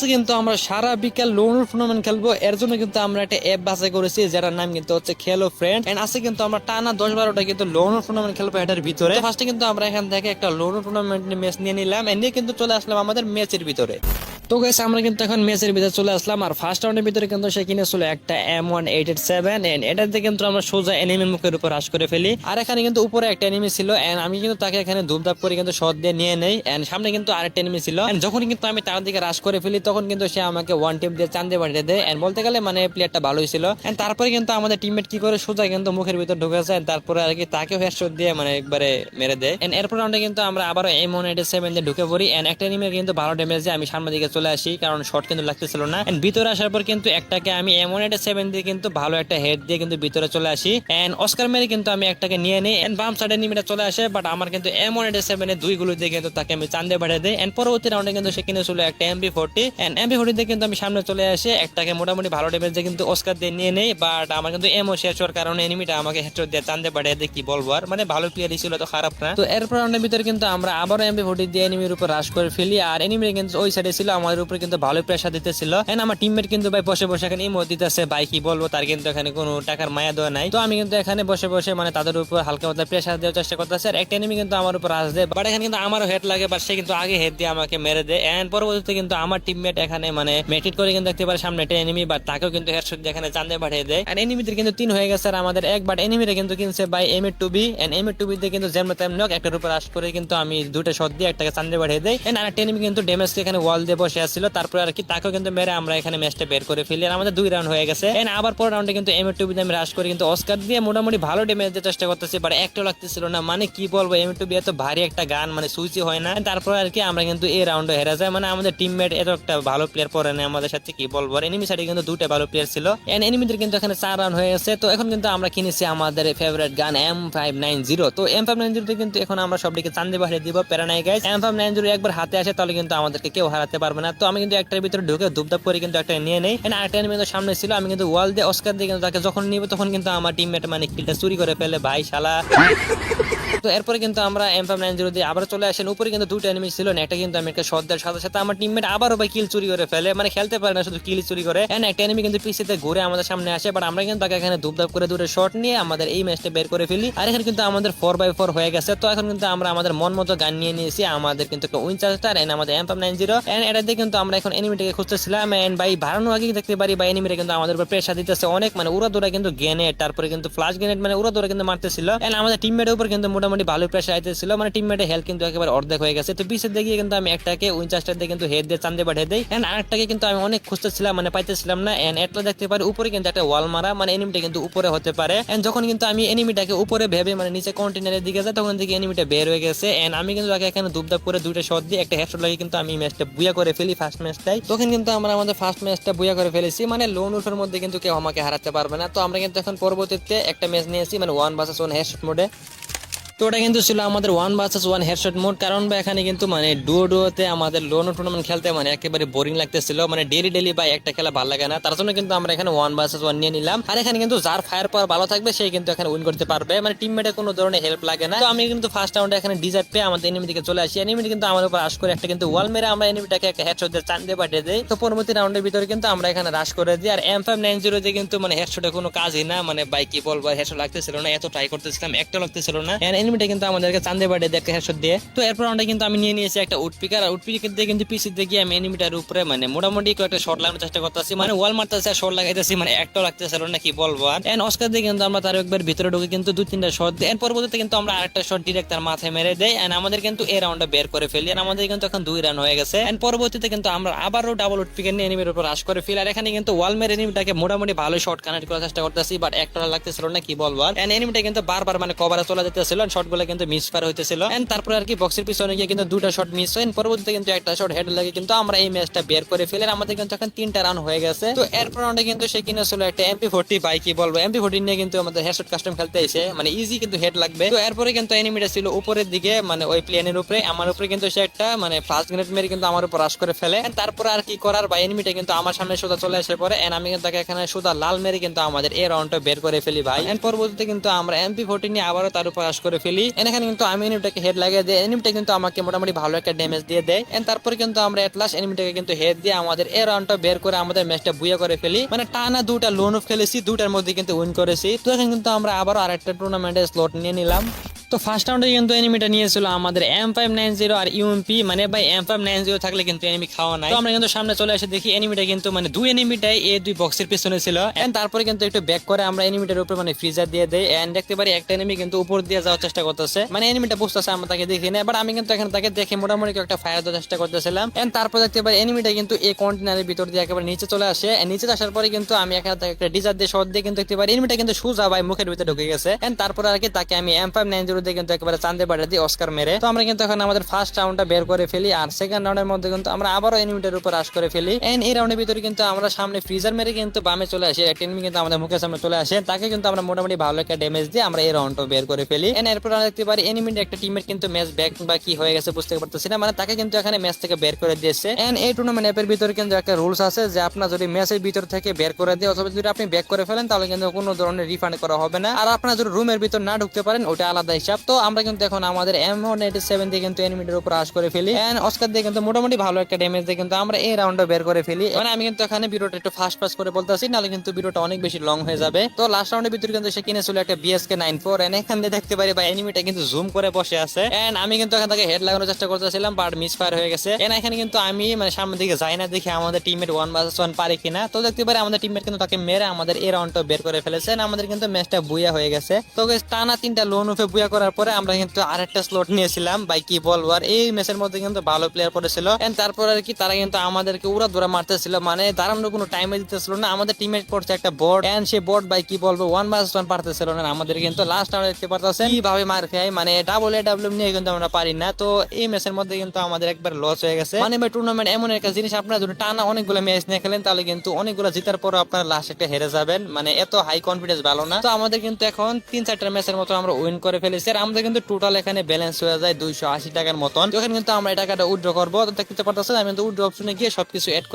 আজকে কিন্তু আমরা সারা বিকাল লোন টুর্নামেন্ট খেলবো। এর জন্য কিন্তু আমরা একটা অ্যাপ বাছাই করেছি, যার নাম কিন্তু হচ্ছে খেলো ফ্রেন্ড। এন্ড আজকে কিন্তু আমরা টানা 10-12টা কিন্তু লোন টুর্নামেন্ট খেলবো এটার ভিতরে। ফার্স্টে কিন্তু আমরা এখান থেকে একটা লোন টুর্নামেন্ট ম্যাচ নিয়ে নিলাম, এন্ড নিয়ে কিন্তু চলে আসলাম আমাদের ম্যাচের ভিতরে। তো গাইস আমরা কিন্তু এখন ম্যাচের ভিতরে চলে আসলাম, আর ফার্স্ট রাউন্ডের ভিতরে কিন্তু সে কিনেছিল একটা M1887, এন্ড এটাতে কিন্তু আমরা সোজা এনিমির মুখের উপর রাশ করে ফেলি। আর এখানে কিন্তু উপরে একটা এনিমি ছিল, এন্ড আমি কিন্তু তাকে এখানে ধুপধাপ করে কিন্তু শট দিয়ে নিয়ে নেই। এন্ড সামনে কিন্তু আরেকটা এনিমি ছিল, এন্ড যখন কিন্তু আমি তার দিকে রাশ করে ফেলি তখন কিন্তু সে আমাকে ওয়ান টিপ দিয়ে চান্দে বাড়িয়ে দেয়। এন্ড বলতে গেলে মানে প্লেয়ারটা ভালোই ছিল। এন্ড তারপরে কিন্তু আমাদের টিমমেট কি করে সোজা কিন্তু মুখের ভিতর ঢুকেছে, তারপরে আর কি তাকেও হেডশট দিয়ে মানে একবারে মেরে দেয়। এন্ড এরপর রাউন্ডে কিন্তু আমরা আবার M187 দিয়ে ঢুকে পড়ি, এন্ড একটা এনিমির কিন্তু ভালো ড্যামেজ দিয়ে আমি সামনের দিকে চলে আসি, কারণ শট কিন্তু লাগতেছিল না। এন্ড ভিতরে আসার পর কিন্তু একটাকে আমি M187 দিয়ে কিন্তু ভালো একটা হেড দিয়ে কিন্তু ভিতরে চলে আসি, এন্ড অস্কার মেরে কিন্তু আমি একটাকে নিয়ে নিই। এন্ড বাম সাইডে এনিমিটা চলে আসে, বাট আমার কিন্তু M187 এর দুই গুলো দিয়ে কিন্তু তাকে আমি চান্দে বাড়িয়ে দেই। এন্ড পরবর্তী রাউন্ডে কিন্তু সে কিনেছিল একটা MP40, এন্ড MP40 দিয়ে কিন্তু আমি সামনে চলে আসি, একটাকে মোটামুটি ভালো ড্যামেজ দিয়ে কিন্তু অস্কার দিয়ে নিয়ে নেই। বাট আমার কিন্তু এমও শেষ হওয়ার কারণে এনিমিটা আমাকে হেডশট দিয়ে চান্দে বাড়িয়ে দেয়। কি বলবো আর, মানে ভালো প্লেয়ারই ছিল, তো খারাপ না। তো এরপর রাউন্ডের ভিতরে কিন্তু আমরা আবারও MP40 দিয়ে এনিমির উপর রাশ করে ফেলি, আর এনিমি কিন্তু ওই সাইডে ছিল, আমাদের উপরে কিন্তু ভালো প্রেসার দিতেছিল। এন্ড আমার টিমমেট কিন্তু ভাই বসে বসে এখানে ইমো দিতেছে, ভাই কি বলবো, তার কিন্তু এখানে কোনো টাকার মায়া দেওয়া নাই। তো আমি কিন্তু এখানে বসে বসে মানে তাদের উপর হালকা পাতলা প্রেসার দেওয়ার চেষ্টা করতেছে, আর একটা এনিমি কিন্তু আমার উপর আসবে, বাট এখানে কিন্তু আমারও হেড লাগে, বাট সে কিন্তু আগে হেড দিয়ে আমাকে মেরে দেয়। এন্ড পরবর্তীতে কিন্তু আমার টিমমেট এখানে মানে মেটিট করে কিন্তু দেখতে পারে সামনে একটা এনিমি, বাট তাকেও কিন্তু হেডশট দিয়ে এখানে চান্দে পাঠিয়ে দেয়। আর এনিমিদের কিন্তু 3 হয়ে গেছে আর আমাদের 1, বাট এনিমিরা কিন্তু কিনছে বাই M2B, এন্ড M2B দিয়ে কিন্তু যেমন তেমন একটার উপর আশ করে কিন্তু আমি দুটো শট দিয়ে একটাকে চান্দে পাঠিয়ে দেই। এন্ড আরেকটা এনিমি কিন্তু ড্যামেজ এখানে ওয়াল দিয়ে বসে আসছিল, তারপর আর কি তাকেও কিন্তু মেরে আমরা এখানে ম্যাচটা বের করে ফেলি, আর আমাদের 2 রাউন্ড হয়ে গেছে। এন্ড আবার পরের রাউন্ডে কিন্তু M2B দিয়ে আমি রাশ করে কিন্তু অস্কার দিয়ে মোটামুটি ভালো ড্যামেজ দেওয়ার চেষ্টা করতেছি, বাট একটাও লাগতেছিল না। মানে কি বলবো, M2B এত ভারী একটা গান, মানে সুইচই হয় না। তারপর আর কি আমরা কিন্তু এই রাউন্ডে হেরে যায়, মানে আমাদের টিমমেট এত একটা ভালো প্লেয়ার পরে না আমাদের সাথে। কি বলবো, আর এনিমি সাইডে কিন্তু 2টা ভালো প্লেয়ার ছিল, এন্ড এনিমিদের কিন্তু এখানে 4 রাউন্ড হয়ে গেছে। তো এখন কিন্তু আমরা কিনেছি আমাদের ফেভারিট গান M590। তো M590 তে কিন্তু এখন আমরা সবদিকে চান্দে বাড়িয়ে দিব, প্যারা নাই গাইস। M590 একবার হাতে আসে তাহলে কিন্তু আমাদেরকে কেউ হারাতে পারবে না। তো আমি কিন্তু একটার ভিতরে ঢুকে ধুপধাপ করে কিন্তু একটা নিয়ে নেই, এন্ড আরেকটা এনিমি সামনে ছিল, আমি কিন্তু ওয়াল দিয়ে অস্কার দিয়ে কিন্তু তাকে যখন নিব তখন কিন্তু আমার টিমমেট মানে কিলটা চুরি করে ফেলে, ভাই শালা। তো এরপরে কিন্তু আমরা M590 দিয়ে আবার চলে আসেন উপরে, কিন্তু 2টা এনিমি ছিল না, একটা কিন্তু আমি একটা শট দেওয়ার সাথে সাথে আমার টিমমেট আবারও ভাই কিল চুরি করে ফেলে, মানে খেলতে পারে না, শুধু কিল চুরি করে। এন্ড একটা এনিমি কিন্তু পিছিয়ে ঘুরে আমাদের সামনে আসে, বাট আমরা কিন্তু তাকে এখানে ধুপধাপ করে 2টা শট নিয়ে আমাদের এই ম্যাচটা বের করে ফেলি। আর এখানে কিন্তু আমাদের 4x4 হয়ে গেছে। তো এখন কিন্তু আমরা আমাদের মন মতো গান নিয়ে নিয়েছি, আমাদের কিন্তু একটা উইনচাস্টার এন্ড আমাদের M590, এন্ড এটা দিয়ে কিন্তু আমরা এখন এনিমিটাকে খুঁজতেছিলাম। এন্ড ভাই বাড়ানো আগে দেখতে পারি ভাই এনিমিটা কিন্তু আমাদের উপর প্রেসার দিতেছে অনেক, মানে উড়া দৌড়া কিন্তু গ্রেনেড, তারপরে কিন্তু ফ্লাশ গ্রেনেড, মানে উড়া দৌড়া কিন্তু মারতেছিল। এন্ড আমাদের টিমমেটের উপর কিন্তু মোটামুটি ভালো প্রেসার আইতেছিল, মানে টিমমেটের হেলথ কিন্তু একেবারে অর্ধেক হয়ে গেছে। তো পিছের দিকে কিন্তু আমি একটাকে উইনচাস্টার দিয়ে কিন্তু হেড দিয়ে চান্দে পাঠিয়ে দেই, এন্ড আরেকটাকে কিন্তু আমি অনেক খুঁজতেছিলাম, মানে পাইতেছিলাম না। এন্ড এটা দেখতে পারি উপরে কিন্তু একটা ওয়াল মারা, মানে এনিমিটা কিন্তু উপরে হতে পারে। এন্ড যখন কিন্তু আমি এনিমিটাকে উপরে ভেবে মানে নিচে কন্টেনারের দিকে যাই, তখন থেকে এনিমিটা বের হয়ে গেছে। এন্ড আমি কিন্তু তাকে এখানে ধুপধাপ করে 2টা শট দিয়ে একটা হেডশট লাগিয়ে কিন্তু আমি ম্যাচটা বুয়া করে ফেলি ফার্স্ট ম্যাচটাই। তখন কিন্তু আমরা আমাদের ফার্স্ট ম্যাচটা বুয়া করে ফেলেছি, মানে লোন উল্ফের মধ্যে কিন্তু কেউ আমাকে হারাতে পারবে না। তো আমরা কিন্তু এখন পরবর্তীতে একটা ম্যাচ নিয়েছি, মানে 1 vs 1 হেডশট মোডে। তো ওটা কিন্তু ছিল আমাদের 1 vs 1 হেডশট মোড, কারণ বা এখানে কিন্তু মানে ডুয়োতে আমাদের লোন টুর্নামেন্ট খেলতে মানে একেবারে বোরিং লাগতেছিল, মানে ডেলি বাই একটা খেলা ভালো লাগে না। তার জন্য কিন্তু আমরা এখানে 1 vs 1 নিয়ে নিলাম। আর এখানে কিন্তু যার ফায়ার পাওয়ার ভালো থাকবে সেই কিন্তু এখানে উইন করতে পারবে, মানে টিমমেটের কোনো ধরনের হেল্প লাগে না। তো আমি কিন্তু ফার্স্ট রাউন্ডে এখানে ডিজার্ট পেয়ে আমাদের এনিমি দিকে চলে আসি, এনিমি কিন্তু আমাদের উপর রাশ করে একটা কিন্তু ওয়াল মেরে আমরা এনিমিটাকে একটা হেডশট দিয়ে চান্দে পাঠিয়ে দেই। তো পরবর্তী রাউন্ডের ভিতরে কিন্তু আমরা এখানে রাশ করে দিই, আর M590 দিয়ে কিন্তু মানে হেডশটে কোনো কাজই না, মানে ভাই কি বলবো, হেডশট লাগতেছিল না, এত ট্রাই করতেছিলাম একটা লাগতেছিল না। এনিমিটা কিন্তু আমাদেরকে চান্দে বাড়িয়ে দেখে হেডশট দিয়ে। তো এরপর রাউন্ডে কিন্তু আমি নিয়ে নিয়েছি একটা উডপিকার, আর উডপিকার দিয়ে কিন্তু পিছিয়ে দিয়ে গিয়ে আমি এনিমিটার উপরে মানে মোটামুটি কয়েকটা শট লাগানোর চেষ্টা করতেছি, মানে ওয়াল মারতেছি আর শট লাগাইতেছি, মানে একটাও লাগতেছিল না, কি বলবো। আর এন্ড অস্কার দিয়ে কিন্তু আমরা তার একবার ভিতরে ঢুকে কিন্তু 2-3টা শট দিই, এর পরবর্তীতে কিন্তু আমরা আরেকটা শট ডিরেক্ট তার মাথায় মেরে দেই, এন্ড আমাদের কিন্তু এই রাউন্ডে বের করে ফেলি। আর আমাদের কিন্তু এখন 2 রান হয়ে গেছে। এন্ড পরবর্তীতে কিন্তু আমরা আবারও ডাবল উডপিকার নিয়ে এনিমির উপর রাশ করে ফেলি, আর এখানে কিন্তু ওয়াল মেরে এনিমিটাকে মোটামুটি ভালো শট কানেক্ট করার চেষ্টা করতেছি, বাট একটা লাগতেছিল না, কি বলবো। আর এন্ড এনিমিটা কিন্তু বারবার মানে কভারে চলে যেতেছিল, শটগুলো কিন্তু মিস ফায়ার হইতেছিল। এন্ড তারপরে আর কি বক্সের পিছনে গিয়ে কিন্তু 2টা শট মিস হয়, পরবর্তীতে কিন্তু একটা শট হেড লাগে কিন্তু আমরা এই ম্যাচটা বের করে ফেলে। আমাদের কিন্তু এখন 3টা রান হয়ে গেছে। তো এরপর রাউন্ডে কিন্তু সে কিনেছিল একটা MP40, ভাই কি বলবো, MP40 নিয়ে কিন্তু আমাদের হেডশট কাস্টম খেলতে এসে মানে ইজি কিন্তু হেড লাগবে। তো এরপরে কিন্তু এনিমিটা ছিল উপরের দিকে, মানে ওই প্লেনের উপরে, আমার উপরে কিন্তু সে একটা মানে ফার্স্ট গ্রেনেড মেরে কিন্তু আমার উপর রাশ করে ফেলে। তারপরে আর কি করার, বা এনিমিটা কিন্তু আমার সামনে সোজা চলে এসে পড়ে, এন্ড আমি কিন্তু তাকে এখানে সোজা লাল মেরে কিন্তু আমাদের এই রাউন্ডটা বের করে ফেলি ভাই। এন্ড পরবর্তীতে কিন্তু আমরা MP40 নিয়ে আবারও তার উপর রাশ করে ফেলি। এখানে কিন্তু আমি এনিমিটাকে হেড লাগিয়ে দেয়, এনিমিটা কিন্তু আমাকে মোটামুটি ভালো একটা ড্যামেজ দিয়ে দেয়। এন্ড তারপরে কিন্তু আমরা এট লাস্ট এনিমিটাকে কিন্তু হেড দিয়ে আমাদের এই রাউন্ডটা বের করে আমাদের ম্যাচটা বুয়া করে ফেলি। মানে টানা দুটা লোন অফ খেলেছি, দুটার মধ্যে কিন্তু উইন করেছি। তো এখন কিন্তু আমরা আবারও আরেকটা টুর্নামেন্টের স্লট নিয়ে নিলাম। তো ফার্স্ট রাউন্ডে কিন্তু এনিমিটা নিয়েছিল আমাদের M590 আর ইউএমপি। মানে ভাই M590 থাকলে কিন্তু এনিমি খাওয়া নাই। তো আমরা কিন্তু সামনে চলে এসে দেখি এনিমিটা কিন্তু মানে দুই এনিমিটাই এই দুই বক্সের পিছনে ছিল। এন্ড তারপরে কিন্তু একটু ব্যাক করে আমরা এনিমিটার উপর মানে ফ্রিজার দিয়ে দেই। এন্ড দেখতে পারি একটা এনিমি কিন্তু উপর দিয়ে যাওয়ার চেষ্টা করতেছে, মানে এনিমিটা বুঝতেছে আমরা তাকে দেখি না, বাট আমি কিন্তু এখানে তাকে দেখে মোটামুটি একটা ফায়ার দেওয়ার চেষ্টা করতেছিলাম। এন্ড তারপর দেখতে পারি এনিমিটা কিন্তু এই কন্টেনারের ভিতর দিয়ে একেবারে নিচে চলে আসে। নিচে আসার পরে কিন্তু আমি এখানে তাকে একটা ডিজার দিয়ে শট দিয়ে কিন্তু দেখতে পারি এনিমিটা কিন্তু সোজা ভাই মুখের ভিতরে ঢুকে গেছে। এন্ড তারপর আর কি তাকে আমি M590 দিয়ে কিন্তু একেবারে চান্দে পাঠিয়ে দিই অস্কার মেরে। তো আমরা কিন্তু এখন আমাদের ফার্স্ট রাউন্ডটা বের করে ফেলি, আর সেকেন্ড রাউন্ডের মধ্যে কিন্তু আমরা আবারও এনিমিটার উপর রাশ করে ফেলি। এন্ড এই রাউন্ডের ভিতরে কিন্তু আমরা সামনে ফ্রিজার মেরে কিন্তু বামে চলে আসি, একটা এনিমি কিন্তু আমাদের মুখের সামনে চলে আসে, তাকে কিন্তু আমরা মোটামুটি ভালো একটা ড্যামেজ দিয়ে আমরা এই রাউন্ডটা বের করে ফেলি। এন্ড এরপর আমরা দেখতে পারি এনিমির একটা টিমের কিন্তু ম্যাচ ব্যাক বা কি হয়ে গেছে বুঝতে পারতেছি না, মানে তাকে কিন্তু এখানে ম্যাচ থেকে বের করে দিয়েছে। এন্ড এই টুর্নামেন্ট অ্যাপের ভিতরে কিন্তু একটা রুলস আছে যে আপনার যদি ম্যাচের ভিতর থেকে বের করে দেয় অথবা যদি আপনি ব্যাক করে ফেলেন তাহলে কিন্তু কোনো ধরনের রিফান্ড করা হবে না, আর আপনার যদি রুমের ভিতর না ঢুকতে পারেন ওটা আলাদা হিসাব। তো আমরা কিন্তু এখন আমাদের M187 দিয়ে কিন্তু এনিমিটার উপর আশ করে ফেলি। এন্ড অস্কার দিয়ে কিন্তু মোটামুটি ভালো একটা ড্যামেজ দিয়ে কিন্তু আমরা এই রাউন্ডটা বের করে ফেলি। মানে আমি কিন্তু এখানে ভিডিওটা একটু ফাস্ট ফাস্ট করে বলতেছি, নাহলে কিন্তু ভিডিওটা অনেক বেশি লং হয়ে যাবে। তো লাস্ট রাউন্ডের ভিতরে কিন্তু সে কিনেছিল একটা BSK94। এন্ড এখান দিয়ে দেখতে পারি বা এনিমিটা কিন্তু জুম করে বসে আছে। এন্ড আমি কিন্তু এখান থেকে হেড লাগানোর চেষ্টা করতেছিলাম, বাট মিস ফায়ার হয়ে গেছে। এন্ড এখানে কিন্তু আমি মানে সামনের দিকে যাই না, দেখি আমাদের টিমমেট 1 vs 1 পারে কিনা। তো দেখতে পারি আমাদের টিমমেট কিন্তু তাকে মেরে আমাদের এই রাউন্ডটা বের করে ফেলেছে। আমাদের কিন্তু ম্যাচটা বুয়া হয়ে গেছে। তো guys, টানা 3টা লোন উঠে বুয়া করার পরে আমরা কিন্তু আরেকটা স্লট নিয়েছিলাম ভাই, কি বলবো আর এই ম্যাচের মধ্যে কিন্তু ভালো প্লেয়ার পড়েছিল। এন্ড তারপর আর কি তারা কিন্তু আমাদেরকে উড়া ধরা মারতেছিল, মানে দাঁড়ানোর কোনো টাইমে দিতেছিল না। আমাদের টিমমেট করছে একটা বোর্ড, এন্ড সেই বোর্ড ভাই কি বলবো 1 vs 1 পারতেছিল না আমাদের। কিন্তু লাস্ট রাউন্ডে দেখতে পারতেছে কিভাবে মার খাই, মানে ডাবল এডব্লিউ নিয়ে কিন্তু আমরা পারি না। তো এই ম্যাচের মধ্যে কিন্তু আমাদের একবার লস হয়ে গেছে। মানে ভাই টুর্নামেন্ট এমন একটা জিনিস, আপনারা যদি টানা অনেকগুলো ম্যাচ নিয়ে খেলেন তাহলে কিন্তু অনেকগুলো জেতার পর আপনারা লাস্ট একটা হেরে যাবেন, মানে এত হাই কনফিডেন্স ভালো না। তো আমাদের কিন্তু এখন 3-4টা ম্যাচের মতো আমরা উইন করে ফেলেছি, আর আমাদের কিন্তু টোটাল এখানে ব্যালেন্স হয়ে যায় 280 টাকার মতন। তো এখানে কিন্তু আমরা এই টাকাটা উইথড্র করবো। তো দেখতে পারতেছেন আমি কিন্তু উইথড্র অপশনে গিয়ে সবকিছু এড